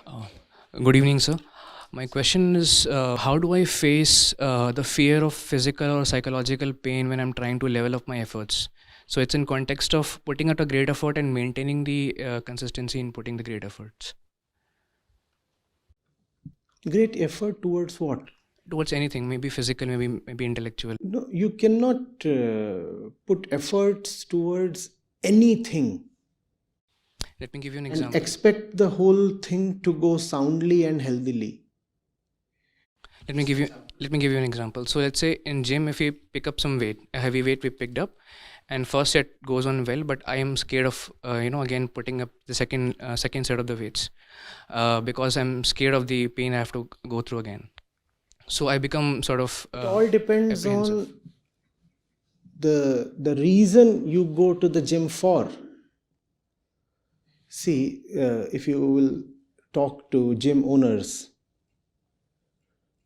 Uh, Good evening, sir. My question is, how do I face the fear of physical or psychological pain when I'm trying to level up my efforts? So it's in context of putting out a great effort and maintaining the consistency in putting the great efforts Great effort towards what? towards anything, maybe physical, maybe intellectual. No, you cannot put efforts towards anything Let me give you an and example. expect the whole thing to go soundly and healthily. Let me give you let me give you an example. So let's say in gym, if we pick up some weight, a heavy weight we picked up, and first set goes on well, but I am scared of again putting up the second set of the weights because I'm scared of the pain I have to go through again. So I become sort of It all depends apprehensive. on the reason you go to the gym for. See, if you will talk to gym owners,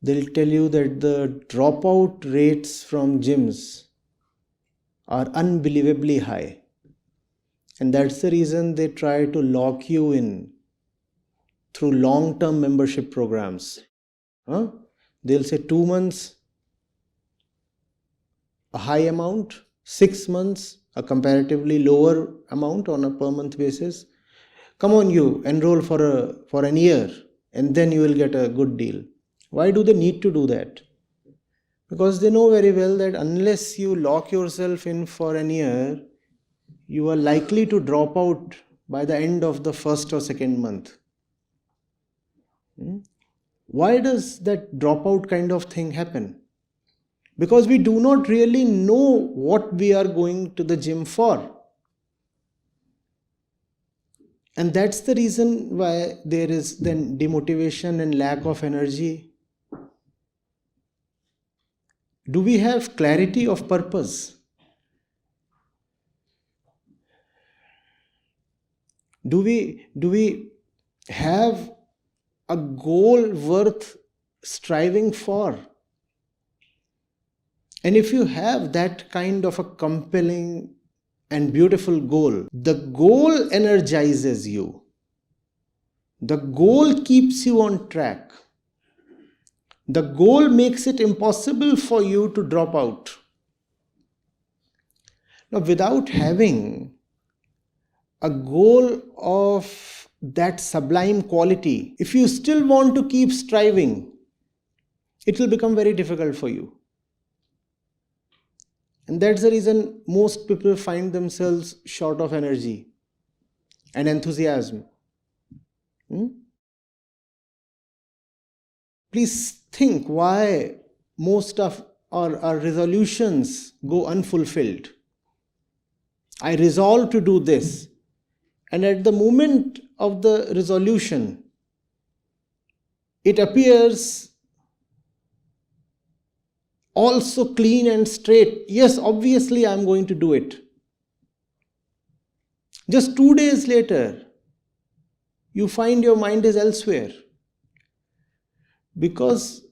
they'll tell you that the dropout rates from gyms are unbelievably high. And that's the reason they try to lock you in through long term membership programs. Huh? They'll say 2 months, a high amount, 6 months, a comparatively lower amount on a per month basis. Come on, you enroll for an year and then you will get a good deal. Why do they need to do that? Because they know very well that unless you lock yourself in for an year, you are likely to drop out by the end of the first or second month. Why does that dropout kind of thing happen? Because we do not really know what we are going to the gym for. And that's the reason why there is then demotivation and lack of energy. Do we have clarity of purpose? Do we have a goal worth striving for? And if you have that kind of a compelling and beautiful goal, the goal energizes you. The goal keeps you on track. The goal makes it impossible for you to drop out. Now, without having a goal of that sublime quality, if you still want to keep striving, it will become very difficult for you. And that's the reason most people find themselves short of energy and enthusiasm. Please think why most of our resolutions go unfulfilled. I resolve to do this. And at the moment of the resolution, it appears also clean and straight. Yes, obviously, I'm going to do it. Just 2 days later, you find your mind is elsewhere. Because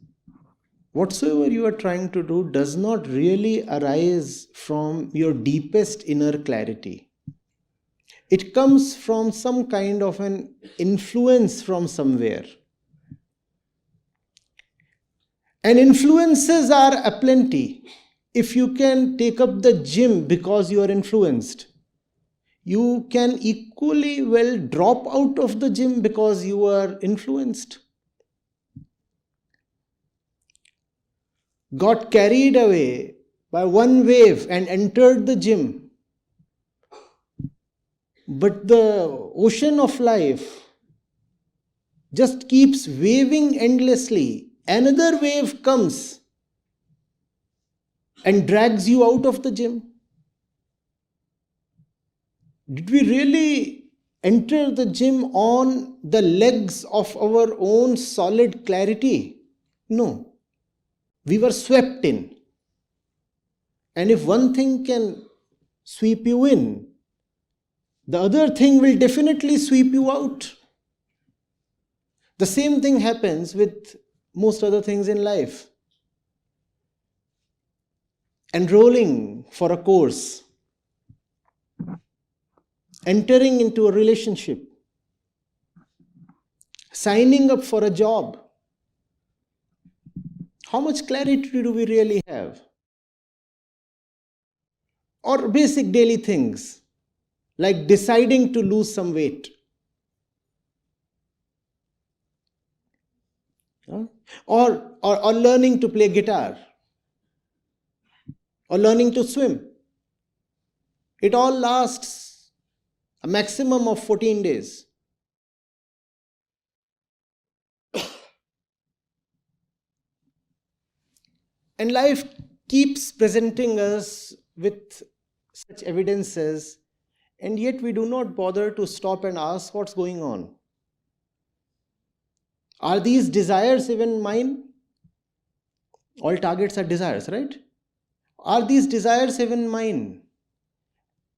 whatsoever you are trying to do does not really arise from your deepest inner clarity. It comes from some kind of an influence from somewhere. And influences are aplenty. If you can take up the gym because you are influenced, you can equally well drop out of the gym because you are influenced. Got carried away by one wave and entered the gym. But the ocean of life just keeps waving endlessly. Another wave comes and drags you out of the gym. Did we really enter the gym on the legs of our own solid clarity? No. We were swept in. And if one thing can sweep you in, the other thing will definitely sweep you out. The same thing happens with most other things in life. Enrolling for a course, entering into a relationship, signing up for a job. How much clarity do we really have? Or basic daily things like deciding to lose some weight. Huh? Or learning to play guitar, or learning to swim. It all lasts a maximum of 14 days. And life keeps presenting us with such evidences, and yet we do not bother to stop and ask what's going on. Are these desires even mine? All targets are desires, right? Are these desires even mine?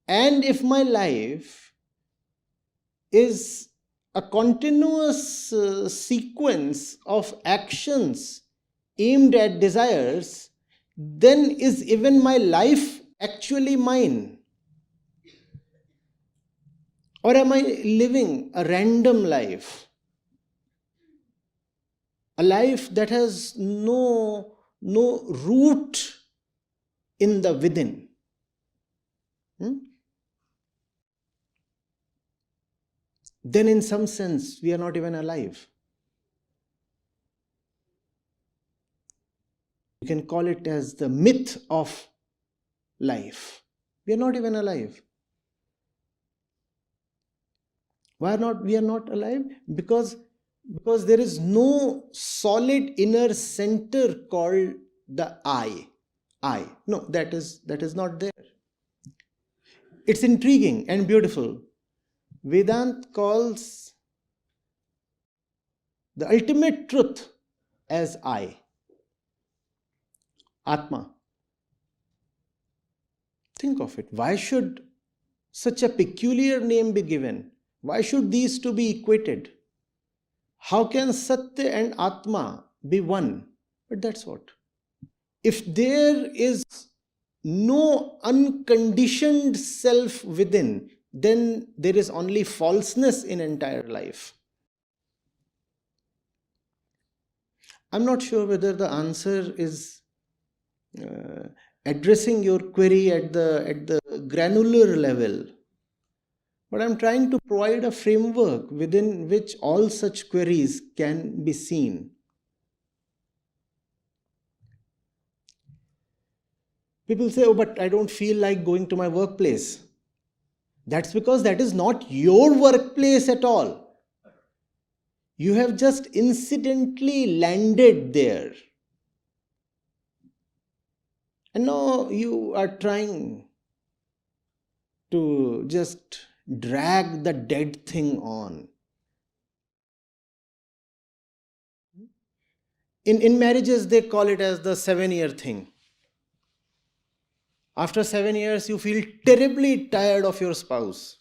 And if my life is a continuous sequence of actions aimed at desires, then is even my life actually mine? Or am I living a random life? A life that has no root in the within. Then in some sense, we are not even alive. You can call it as the myth of life. We are not even alive. Why not we are not alive? Because there is no solid inner center called the I. No, that is not there. It's intriguing and beautiful. Vedanta calls the ultimate truth as I, Atma. Think of it. Why should such a peculiar name be given? Why should these two be equated? How can Satya and Atma be one? But that's what. If there is no unconditioned self within, then there is only falseness in entire life. I'm not sure whether the answer is addressing your query at the granular level, but I'm trying to provide a framework within which all such queries can be seen. People say, oh, but I don't feel like going to my workplace. That's because that is not your workplace at all. You have just incidentally landed there. And now you are trying to just drag the dead thing on. In marriages, they call it as the 7-year thing. After 7 years, you feel terribly tired of your spouse.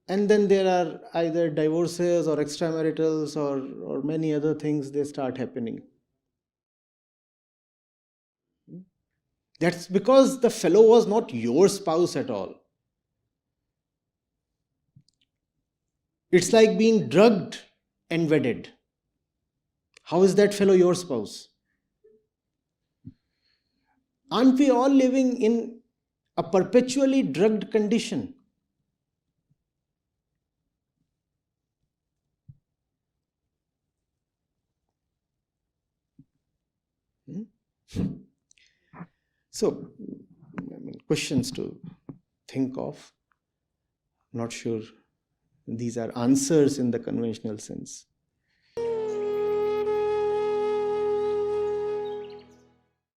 And then there are either divorces or extramaritals or many other things, they start happening. That's because the fellow was not your spouse at all. It's like being drugged and wedded. How is that fellow your spouse? Aren't we all living in a perpetually drugged condition? So, questions to think of. I'm not sure these are answers in the conventional sense.